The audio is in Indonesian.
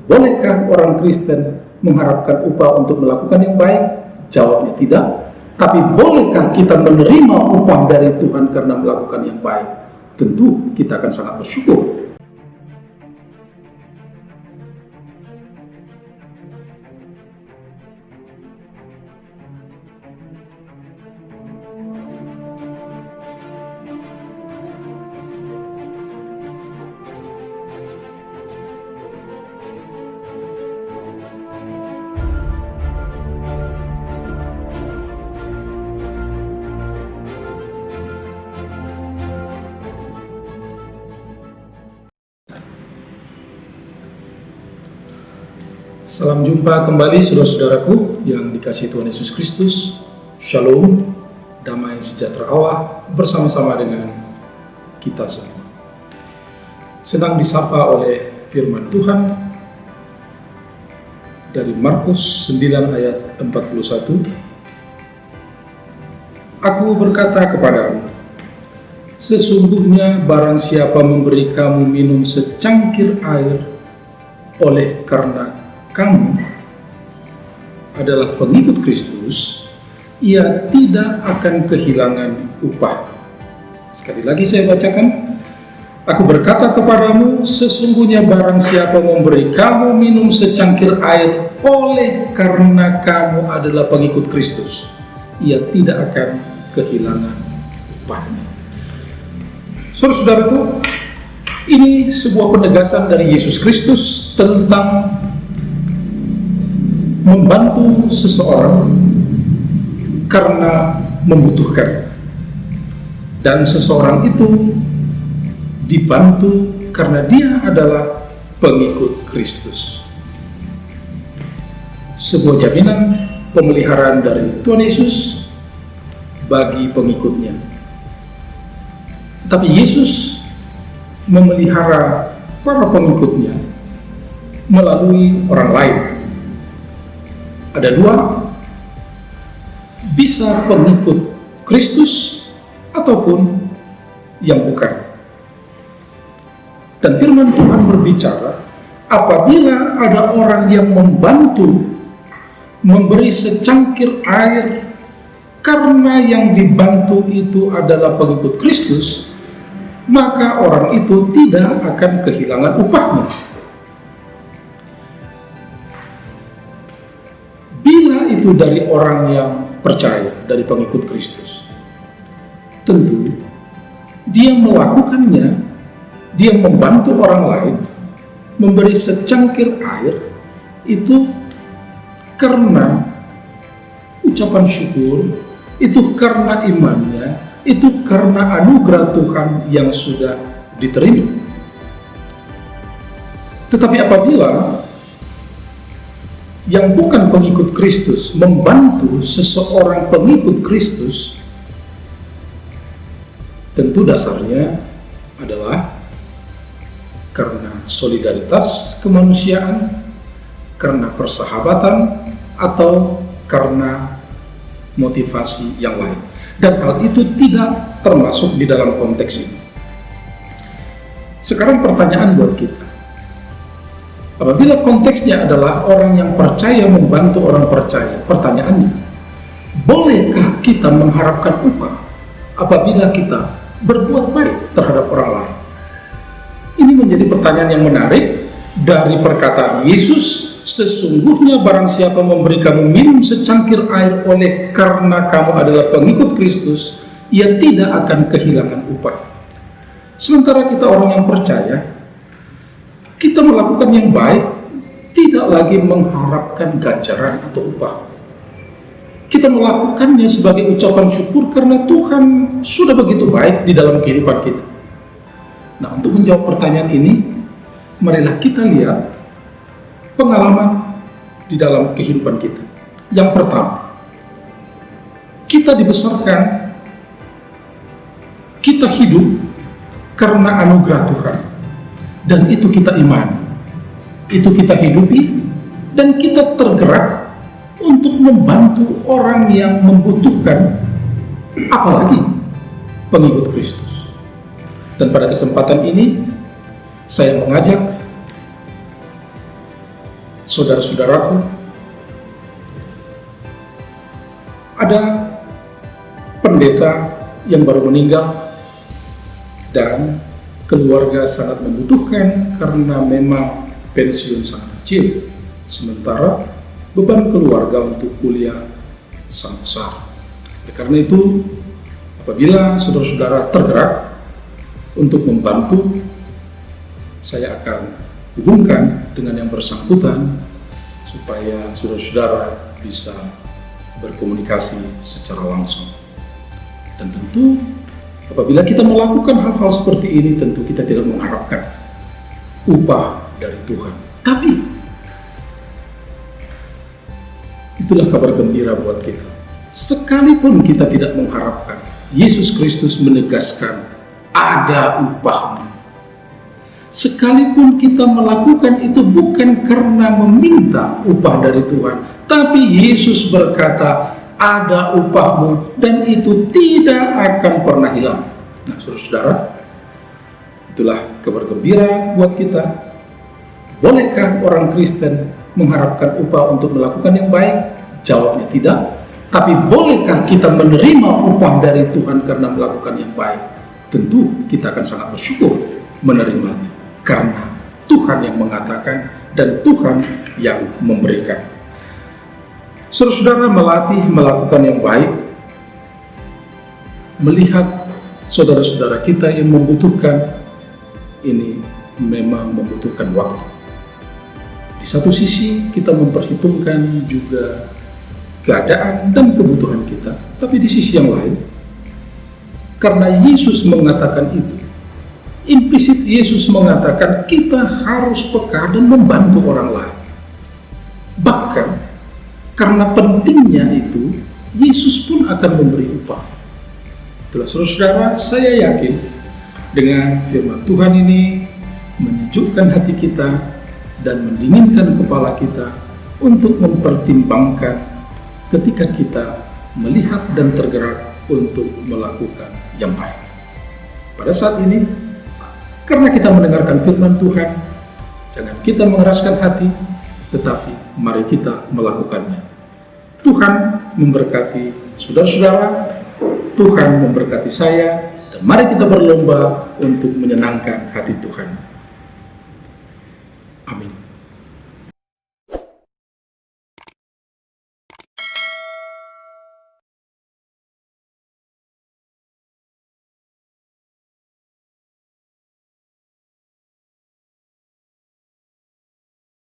Bolehkah orang Kristen mengharapkan upah untuk melakukan yang baik? Jawabnya tidak. Tapi bolehkah kita menerima upah dari Tuhan karena melakukan yang baik? Tentu kita akan sangat bersyukur. Salam jumpa kembali saudara-saudaraku yang dikasihi Tuhan Yesus Kristus. Shalom, damai sejahtera Allah bersama-sama dengan kita semua. Senang disapa oleh firman Tuhan dari Markus 9 ayat 41. Aku berkata kepadamu, sesungguhnya barang siapa memberi kamu minum secangkir air oleh karena kamu adalah pengikut Kristus, ia tidak akan kehilangan upah. Sekali lagi saya bacakan. Aku berkata kepadamu, sesungguhnya barang siapa memberi kamu minum secangkir air oleh karena kamu adalah pengikut Kristus, ia tidak akan kehilangan upahnya. Saudara-saudaraku, ini sebuah penegasan dari Yesus Kristus tentang membantu seseorang karena membutuhkan, dan seseorang itu dibantu karena dia adalah pengikut Kristus. Sebuah jaminan pemeliharaan dari Tuhan Yesus bagi pengikutnya. Tetapi Yesus memelihara para pengikutnya melalui orang lain. Ada dua, bisa pengikut Kristus ataupun yang bukan. Dan firman Tuhan berbicara, apabila ada orang yang membantu memberi secangkir air karena yang dibantu itu adalah pengikut Kristus, maka orang itu tidak akan kehilangan upahnya. Itu dari orang yang percaya, dari pengikut Kristus, tentu dia melakukannya, dia membantu orang lain memberi secangkir air itu karena ucapan syukur, itu karena imannya, itu karena anugerah Tuhan yang sudah diterima. Tetapi apabila yang bukan pengikut Kristus membantu seseorang pengikut Kristus, tentu dasarnya adalah karena solidaritas kemanusiaan, karena persahabatan, atau karena motivasi yang lain. Dan hal itu tidak termasuk di dalam konteks ini. Sekarang pertanyaan buat kita. Apabila konteksnya adalah orang yang percaya membantu orang percaya, pertanyaannya, bolehkah kita mengharapkan upah apabila kita berbuat baik terhadap orang lain? Ini menjadi pertanyaan yang menarik dari perkataan Yesus, sesungguhnya barang siapa memberi kamu minum secangkir air oleh karena kamu adalah pengikut Kristus, ia tidak akan kehilangan upah. Sementara kita orang yang percaya, kita melakukan yang baik, tidak lagi mengharapkan ganjaran atau upah. Kita melakukannya sebagai ucapan syukur karena Tuhan sudah begitu baik di dalam kehidupan kita. Nah, untuk menjawab pertanyaan ini, marilah kita lihat pengalaman di dalam kehidupan kita. Yang pertama, kita dibesarkan, kita hidup karena anugerah Tuhan. Dan itu kita iman, itu kita hidupi, dan kita tergerak untuk membantu orang yang membutuhkan, apalagi pengikut Kristus. Dan pada kesempatan ini, saya mengajak saudara-saudaraku, ada pendeta yang baru meninggal dan keluarga sangat membutuhkan karena memang pensiun sangat kecil, sementara beban keluarga untuk kuliah sangat besar. Oleh karena itu, apabila saudara-saudara tergerak untuk membantu, saya akan hubungkan dengan yang bersangkutan supaya saudara-saudara bisa berkomunikasi secara langsung. Dan tentu apabila kita melakukan hal-hal seperti ini, tentu kita tidak mengharapkan upah dari Tuhan. Tapi itulah kabar gembira buat kita. Sekalipun kita tidak mengharapkan, Yesus Kristus menegaskan ada upahmu. Sekalipun kita melakukan itu bukan karena meminta upah dari Tuhan, tapi Yesus berkata, ada upahmu dan itu tidak akan pernah hilang. Nah, saudara-saudara, itulah kabar gembira buat kita. Bolehkah orang Kristen mengharapkan upah untuk melakukan yang baik? Jawabnya tidak. Tapi bolehkah kita menerima upah dari Tuhan karena melakukan yang baik? Tentu kita akan sangat bersyukur menerimanya, karena Tuhan yang mengatakan dan Tuhan yang memberikan. Saudara-saudara melatih melakukan yang baik, melihat saudara-saudara kita yang membutuhkan, ini memang membutuhkan waktu. Di satu sisi kita memperhitungkan juga keadaan dan kebutuhan kita, tapi di sisi yang lain, karena Yesus mengatakan itu, implisit Yesus mengatakan kita harus peka dan membantu orang lain. Bahkan karena pentingnya itu, Yesus pun akan memberi upah. Itulah saudara-saudara, saya yakin dengan firman Tuhan ini menyejukkan hati kita dan mendinginkan kepala kita untuk mempertimbangkan ketika kita melihat dan tergerak untuk melakukan yang baik. Pada saat ini, karena kita mendengarkan firman Tuhan, jangan kita mengeraskan hati, tetapi mari kita melakukannya. Tuhan memberkati saudara-saudara, Tuhan memberkati saya, dan mari kita berlomba untuk menyenangkan hati Tuhan.